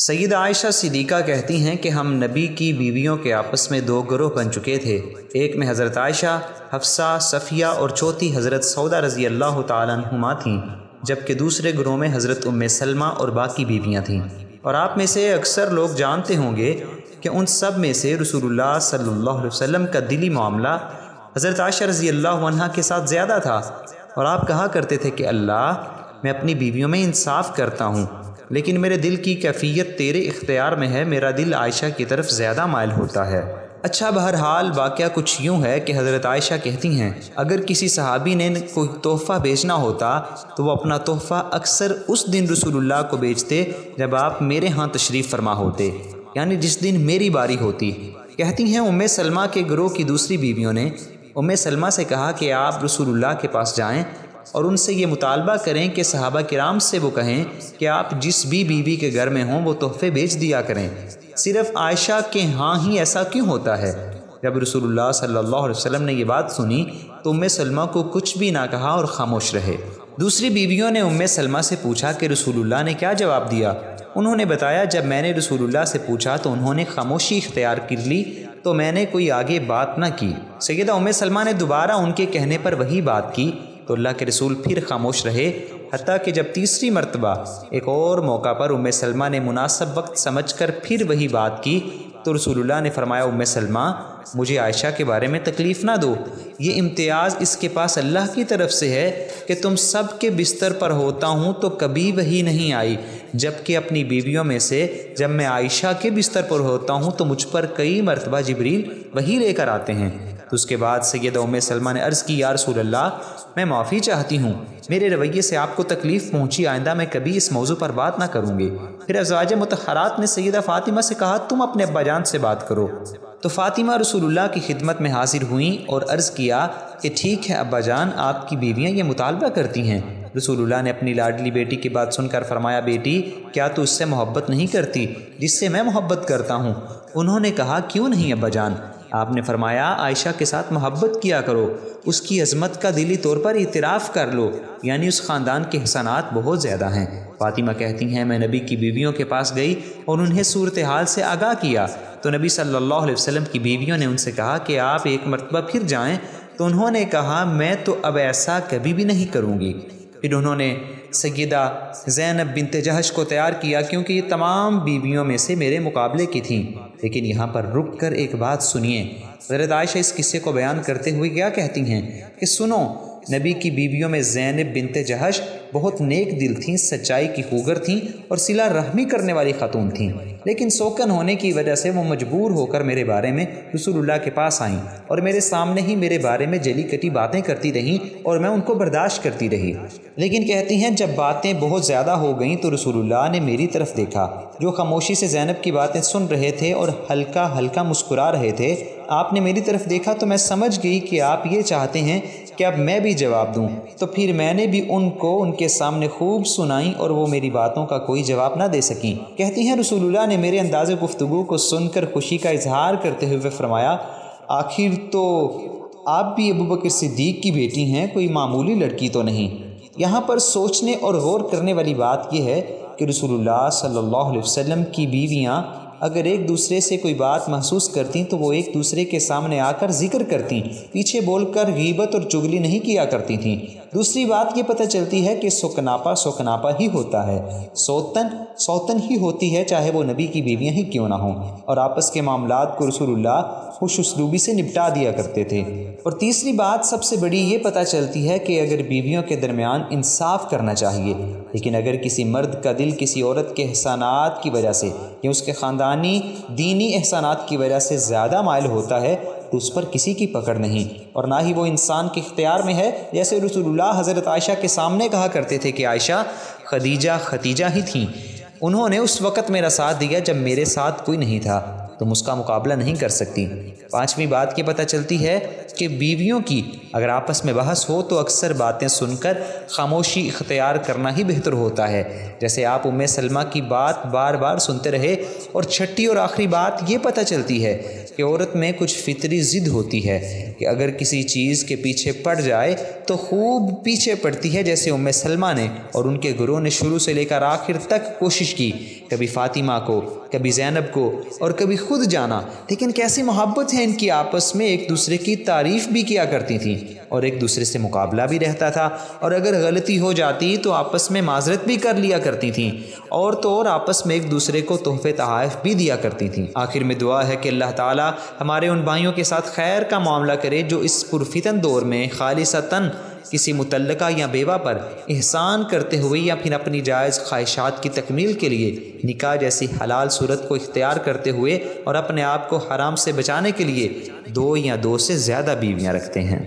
سیدہ عائشہ صدیقہ کہتی ہیں کہ ہم نبی کی بیویوں کے آپس میں دو گروہ بن چکے تھے۔ ایک میں حضرت عائشہ، حفصہ، صفیہ اور چوتھی حضرت سودہ رضی اللہ تعالیٰ عنہما تھیں، جبکہ دوسرے گروہ میں حضرت ام سلمہ اور باقی بیویاں تھیں۔ اور آپ میں سے اکثر لوگ جانتے ہوں گے کہ ان سب میں سے رسول اللہ صلی اللہ علیہ وسلم کا دلی معاملہ حضرت عائشہ رضی اللہ عنہا کے ساتھ زیادہ تھا، اور آپ کہا کرتے تھے کہ اللہ، میں اپنی بیویوں میں انصاف کرتا ہوں، لیکن میرے دل کی کیفیت تیرے اختیار میں ہے، میرا دل عائشہ کی طرف زیادہ مائل ہوتا ہے۔ اچھا، بہرحال واقعہ کچھ یوں ہے کہ حضرت عائشہ کہتی ہیں اگر کسی صحابی نے کوئی تحفہ بیچنا ہوتا تو وہ اپنا تحفہ اکثر اس دن رسول اللہ کو بیچتے جب آپ میرے ہاں تشریف فرما ہوتے، یعنی جس دن میری باری ہوتی۔ کہتی ہیں ام سلمہ کے گروہ کی دوسری بیویوں نے ام سلمہ سے کہا کہ آپ رسول اللہ کے پاس جائیں اور ان سے یہ مطالبہ کریں کہ صحابہ کرام سے وہ کہیں کہ آپ جس بھی بیوی کے گھر میں ہوں وہ تحفے بیچ دیا کریں، صرف عائشہ کے ہاں ہی ایسا کیوں ہوتا ہے؟ جب رسول اللہ صلی اللہ علیہ وسلم نے یہ بات سنی تو ام سلمہ کو کچھ بھی نہ کہا اور خاموش رہے۔ دوسری بیویوں نے ام سلمہ سے پوچھا کہ رسول اللہ نے کیا جواب دیا؟ انہوں نے بتایا جب میں نے رسول اللہ سے پوچھا تو انہوں نے خاموشی اختیار کر لی، تو میں نے کوئی آگے بات نہ کی۔ سیدہ ام سلمہ نے دوبارہ ان کے کہنے پر وہی بات کی تو اللہ کے رسول پھر خاموش رہے، حتیٰ کہ جب تیسری مرتبہ ایک اور موقع پر ام سلمہ نے مناسب وقت سمجھ کر پھر وہی بات کی تو رسول اللہ نے فرمایا ام سلمہ، مجھے عائشہ کے بارے میں تکلیف نہ دو، یہ امتیاز اس کے پاس اللہ کی طرف سے ہے کہ تم سب کے بستر پر ہوتا ہوں تو کبھی وہی نہیں آئی، جبکہ اپنی بیویوں میں سے جب میں عائشہ کے بستر پر ہوتا ہوں تو مجھ پر کئی مرتبہ جبریل وہی لے کر آتے ہیں۔ تو اس کے بعد سیدہ ام سلمہ نے عرض کی یا رسول اللہ، میں معافی چاہتی ہوں، میرے رویے سے آپ کو تکلیف پہنچی، آئندہ میں کبھی اس موضوع پر بات نہ کروں گی۔ پھر ازواج مطہرات نے سیدہ فاطمہ سے کہا تم اپنے ابا جان سے بات کرو، تو فاطمہ رسول اللہ کی خدمت میں حاضر ہوئیں اور عرض کیا کہ ٹھیک ہے ابا جان، آپ کی بیویاں یہ مطالبہ کرتی ہیں۔ رسول اللہ نے اپنی لاڈلی بیٹی کی بات سن کر فرمایا بیٹی، کیا تو اس سے محبت نہیں کرتی جس سے میں محبت کرتا ہوں؟ انہوں نے کہا کیوں نہیں ابا جان؟ آپ نے فرمایا عائشہ کے ساتھ محبت کیا کرو، اس کی عظمت کا دلی طور پر اعتراف کر لو، یعنی اس خاندان کے احسانات بہت زیادہ ہیں۔ فاطمہ کہتی ہیں میں نبی کی بیویوں کے پاس گئی اور انہیں صورتحال سے آگاہ کیا تو نبی صلی اللہ علیہ وسلم کی بیویوں نے ان سے کہا کہ آپ ایک مرتبہ پھر جائیں، تو انہوں نے کہا میں تو اب ایسا کبھی بھی نہیں کروں گی۔ پھر انہوں نے سیدہ زینب بنت جہش کو تیار کیا کیونکہ یہ تمام بیویوں میں سے میرے مقابلے کی تھیں۔ لیکن یہاں پر رک کر ایک بات سنیے، حضرت عائشہ اس قصے کو بیان کرتے ہوئے کیا کہتی ہیں کہ سنو، نبی کی بیویوں میں زینب بنت جہش بہت نیک دل تھیں، سچائی کی خوگر تھیں اور صلہ رحمی کرنے والی خاتون تھیں، لیکن سوکن ہونے کی وجہ سے وہ مجبور ہو کر میرے بارے میں رسول اللہ کے پاس آئیں اور میرے سامنے ہی میرے بارے میں جلی کٹی باتیں کرتی رہیں اور میں ان کو برداشت کرتی رہی۔ لیکن کہتی ہیں جب باتیں بہت زیادہ ہو گئیں تو رسول اللہ نے میری طرف دیکھا، جو خاموشی سے زینب کی باتیں سن رہے تھے اور ہلکا ہلکا مسکرا رہے تھے۔ آپ نے میری طرف دیکھا تو میں سمجھ گئی کہ آپ یہ چاہتے ہیں کہ اب میں بھی جواب دوں، تو پھر میں نے بھی ان کو ان کے سامنے خوب سنائیں اور وہ میری باتوں کا کوئی جواب نہ دے سکیں۔ کہتی ہیں رسول اللہ نے میرے انداز گفتگو کو سن کر خوشی کا اظہار کرتے ہوئے فرمایا آخر تو آپ بھی ابوبکر صدیق کی بیٹی ہیں، کوئی معمولی لڑکی تو نہیں۔ یہاں پر سوچنے اور غور کرنے والی بات یہ ہے کہ رسول اللہ صلی اللہ علیہ وسلم کی بیویاں اگر ایک دوسرے سے کوئی بات محسوس کرتیں تو وہ ایک دوسرے کے سامنے آ کر ذکر کرتیں، پیچھے بول کر غیبت اور چغلی نہیں کیا کرتی تھیں۔ دوسری بات یہ پتہ چلتی ہے کہ سکناپا سکناپا ہی ہوتا ہے، سوتن سوتن ہی ہوتی ہے، چاہے وہ نبی کی بیویاں ہی کیوں نہ ہوں، اور آپس کے معاملات کو رسول اللہ خوش اسلوبی سے نپٹا دیا کرتے تھے۔ اور تیسری بات سب سے بڑی یہ پتہ چلتی ہے کہ اگر بیویوں کے درمیان انصاف کرنا چاہیے، لیکن اگر کسی مرد کا دل کسی عورت کے احسانات کی وجہ سے یا اس کے خاندانی دینی احسانات کی وجہ سے زیادہ مائل ہوتا ہے تو اس پر کسی کی پکڑ نہیں، اور نہ ہی وہ انسان کے اختیار میں ہے، جیسے رسول اللہ حضرت عائشہ کے سامنے کہا کرتے تھے کہ عائشہ ختیجہ ہی تھیں، انہوں نے اس وقت میرا ساتھ دیا جب میرے ساتھ کوئی نہیں تھا، تم اس کا مقابلہ نہیں کر سکتی۔ پانچویں بات یہ پتہ چلتی ہے کہ بیویوں کی اگر آپس میں بحث ہو تو اکثر باتیں سن کر خاموشی اختیار کرنا ہی بہتر ہوتا ہے، جیسے آپ ام سلمہ کی بات بار بار سنتے رہے۔ اور چھٹی اور آخری بات یہ پتہ چلتی ہے کہ عورت میں کچھ فطری ضد ہوتی ہے کہ اگر کسی چیز کے پیچھے پڑ جائے تو خوب پیچھے پڑتی ہے، جیسے ام سلمہ نے اور ان کے گروہ نے شروع سے لے کر آخر تک کوشش کی، کبھی فاطمہ کو، کبھی زینب کو اور کبھی خود جانا۔ لیکن کیسی محبت ہے ان کی آپس میں، ایک دوسرے کی تعریف بھی کیا کرتی تھیں اور ایک دوسرے سے مقابلہ بھی رہتا تھا، اور اگر غلطی ہو جاتی تو آپس میں معذرت بھی کر لیا کرتی تھیں، اور تو اور آپس میں ایک دوسرے کو تحفے تحائف بھی دیا کرتی تھیں۔ آخر میں دعا ہے کہ اللہ تعالی ہمارے ان بھائیوں کے ساتھ خیر کا معاملہ کرے جو اس پرفتن دور میں خالصتاً کسی متعلقہ یا بیوہ پر احسان کرتے ہوئے یا پھر اپنی جائز خواہشات کی تکمیل کے لیے نکاح جیسی حلال صورت کو اختیار کرتے ہوئے اور اپنے آپ کو حرام سے بچانے کے لیے 2 یا 2 سے زیادہ بیویاں رکھتے ہیں۔